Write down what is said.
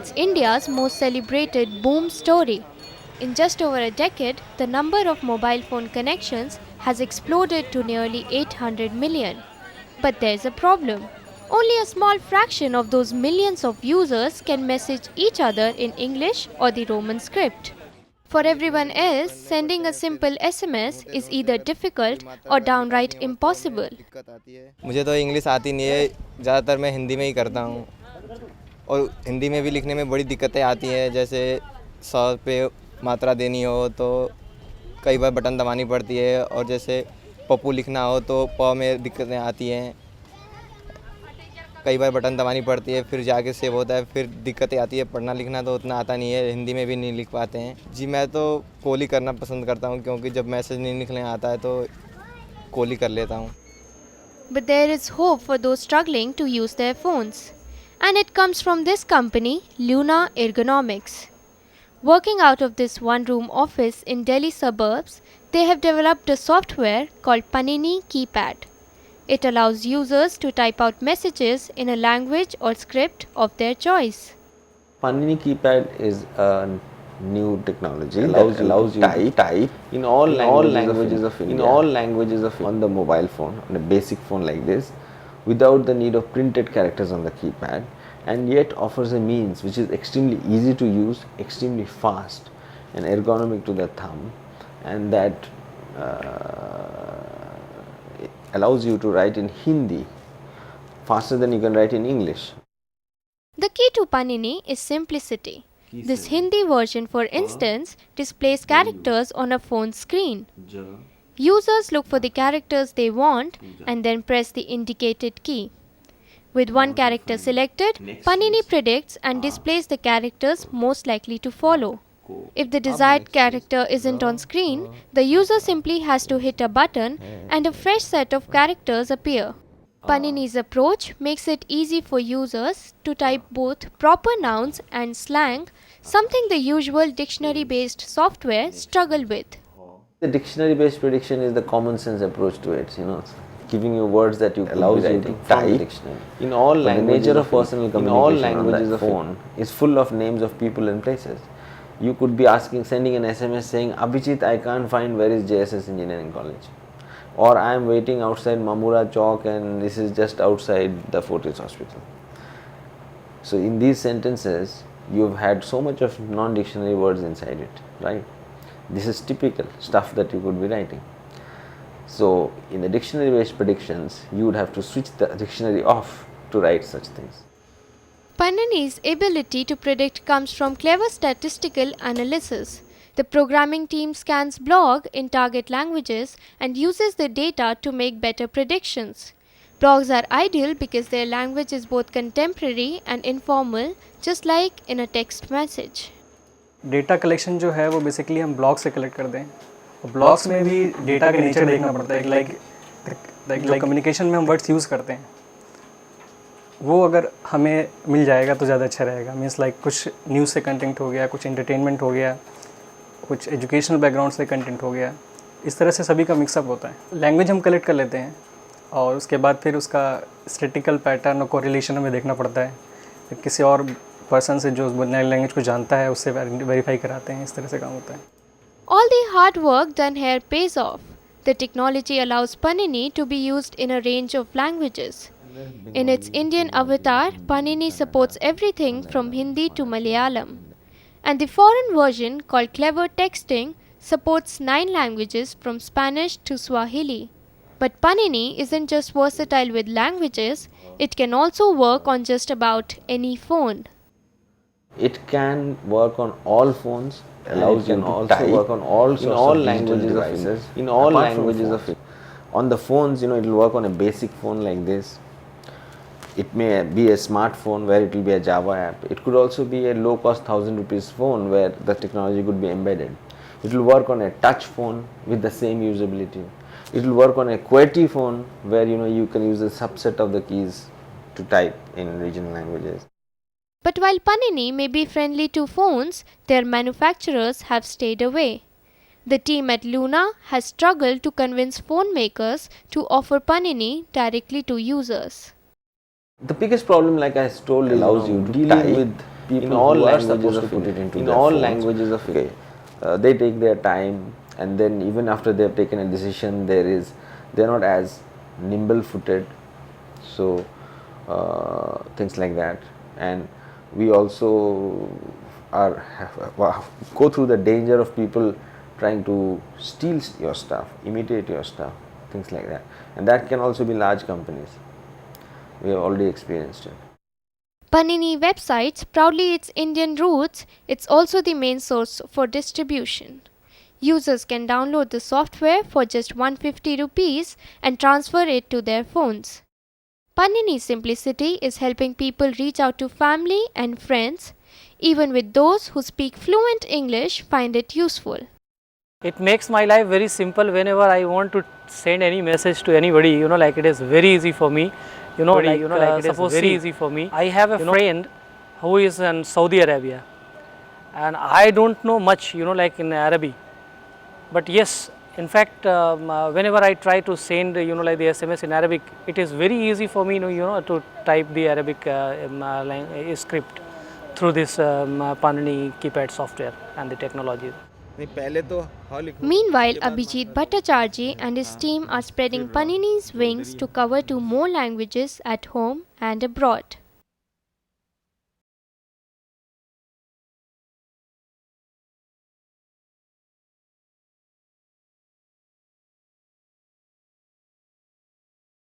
It's India's most celebrated boom story. In just over a decade, the number of mobile phone connections has exploded to nearly 800 million. But there's a problem. Only a small fraction of those millions of users can message each other in English or the Roman script. For everyone else, sending a simple SMS is either difficult or downright impossible. मुझे तो English आती नहीं है, ज़्यादातर मैं हिंदी में ही करता हूँ और हिंदी में भी लिखने में बड़ी दिक्कतें आती हैं। जैसे 100 पे मात्रा देनी हो तो कई बार बटन दबानी पड़ती है और जैसे पप्पू लिखना हो तो प में दिक्कतें आती हैं। कई बार बटन दबानी पड़ती है, फिर जाके सेव होता है, फिर दिक्कतें आती है। पढ़ना लिखना तो उतना आता नहीं है, हिंदी में भी नहीं लिख पाते हैं। जी मैं तो कॉल ही करना पसंद करता हूँ, क्योंकि जब मैसेज नहीं लिखने आता है तो कॉल ही कर लेता हूँ। But there is hope for those struggling to use their phones. And it comes from this company, Luna Ergonomics. Working out of this one-room office in Delhi suburbs, they have developed a software called Panini Keypad. It allows users to type out messages in a language or script of their choice. Panini Keypad is a new technology that allows you to type in all languages of India on the mobile phone, on a basic phone like this, without the need of printed characters on the keypad, and yet offers a means which is extremely easy to use, extremely fast and ergonomic to the thumb, and that allows you to write in Hindi faster than you can write in English. The key to Panini is simplicity. This Hindi version, for instance, displays characters on a phone screen. Users look for the characters they want and then press the indicated key. With one character selected, Panini predicts and displays the characters most likely to follow. If the desired character isn't on screen, the user simply has to hit a button and a fresh set of characters appear. Panini's approach makes it easy for users to type both proper nouns and slang, something the usual dictionary-based software struggle with. The dictionary-based prediction is the common sense approach to it, giving you words that you allows you to type dictionary. In all languages, the nature of personal communication on the phone is full of names of people and places. You could be sending an SMS saying, Abhijit, I can't find where is JSS Engineering College. Or I am waiting outside Mamura Chowk and this is just outside the Fortis Hospital. So in these sentences, you have had so much of non-dictionary words inside it, right? This is typical stuff that you could be writing. So in the dictionary-based predictions, you would have to switch the dictionary off to write such things. Panini's ability to predict comes from clever statistical analysis. The programming team scans blog in target languages and uses the data to make better predictions. Blogs are ideal because their language is both contemporary and informal, just like in a text message. Data collection जो है वो basically हम blog से collect करते हैं और blogs में भी डेटा का नेचर देखना पड़ता है। लाइक जो कम्युनिकेशन में हम वर्ड्स यूज़ करते हैं वो अगर हमें मिल जाएगा तो ज़्यादा अच्छा रहेगा। मीन्स लाइक कुछ न्यूज़ से कंटेंट हो गया, कुछ एंटरटेनमेंट हो गया, कुछ एजुकेशनल बैकग्राउंड से कंटेंट हो गया, इस तरह से सभी का मिक्सअप होता है। लैंग्वेज हम कलेक्ट कर लेते हैं और उसके बाद फिर उसका स्टैटिकल पैटर्न और कोरिलेशन हमें देखना पड़ता है। किसी और पर्सन से जो नई लैंग्वेज को जानता है उससे वेरीफाई कराते हैं। इस तरह से काम होता है। All the hard work done here pays off. The technology allows Panini to be used in a range of languages. In its Indian avatar, Panini supports everything from Hindi to Malayalam. And the foreign version, called Clever Texting, supports 9 languages from Spanish to Swahili. But Panini isn't just versatile with languages, it can also work on just about any phone. It can work on all phones, allows you to also work on all languages devices, in all languages of it. On the phones, it will work on a basic phone like this. It may be a smartphone where it will be a Java app. It could also be a low-cost 1,000 rupees phone where the technology could be embedded. It will work on a touch phone with the same usability. It will work on a QWERTY phone where you can use a subset of the keys to type in regional languages. But while Panini may be friendly to phones, their manufacturers have stayed away. The team at Luna has struggled to convince phone makers to offer Panini directly to users. The biggest problem, like I told, allows you to dealing with people in all languages of put it into in all languages of they take their time, and then even after they have taken a decision, they're not as nimble-footed. So things like that, and we also go through the danger of people trying to steal your stuff, imitate your stuff, things like that, and that can also be large companies. We have already experienced it. Panini websites proudly its Indian roots. It's also the main source for distribution. Users can download the software for just 150 rupees and transfer it to their phones. Panini's simplicity is helping people reach out to family and friends. Even with those who speak fluent English find it useful. It makes my life very simple whenever I want to send any message to anybody, like it is very easy for me. It is very easy for me. I have a friend who is in Saudi Arabia, and I don't know much, like in Arabic. But yes, in fact, whenever I try to send, like the SMS in Arabic, it is very easy for me, to type the Arabic script through this Panini keypad software and the technology. Meanwhile, Abhijit Bhattacharjee and his team are spreading Panini's wings to cover to more languages at home and abroad.